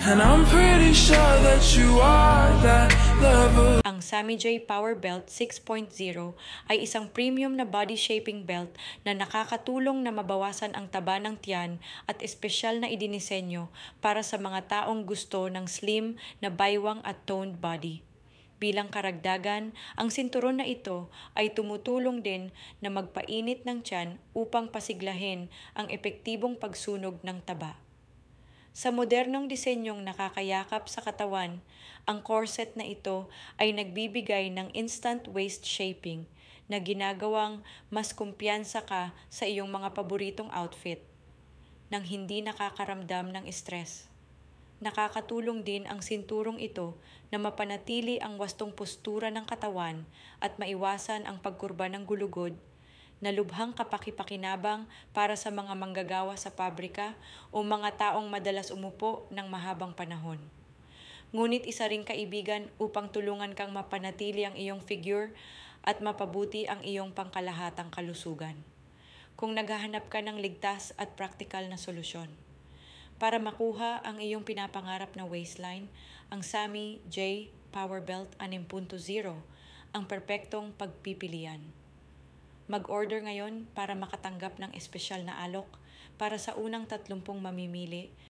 And I'm pretty sure that you are that level. Ang Sammy J Power Belt 6.0 ay isang premium na body shaping belt na nakakatulong na mabawasan ang taba ng tiyan at espesyal na idinisenyo para sa mga taong gusto ng slim na baywang at toned body. Bilang karagdagan, ang sinturon na ito ay tumutulong din na magpainit ng tiyan upang pasiglahin ang epektibong pagsunog ng taba. Sa modernong disenyong nakakayakap sa katawan, ang corset na ito ay nagbibigay ng instant waist shaping na ginagawang mas kumpiyansa ka sa iyong mga paboritong outfit nang hindi nakakaramdam ng stress. Nakakatulong din ang sinturong ito na mapanatili ang wastong postura ng katawan at maiwasan ang pagkurba ng gulugod na lubhang kapaki-pakinabang para sa mga manggagawa sa pabrika o mga taong madalas umupo ng mahabang panahon. Ngunit isa ring kaibigan upang tulungan kang mapanatili ang iyong figure at mapabuti ang iyong pangkalahatang kalusugan. Kung naghahanap ka ng ligtas at praktikal na solusyon. Para makuha ang iyong pinapangarap na waistline, ang Sammy J Power Belt 6.0 ang perpektong pagpipilian. Mag-order ngayon para makatanggap ng espesyal na alok para sa unang 30 mamimili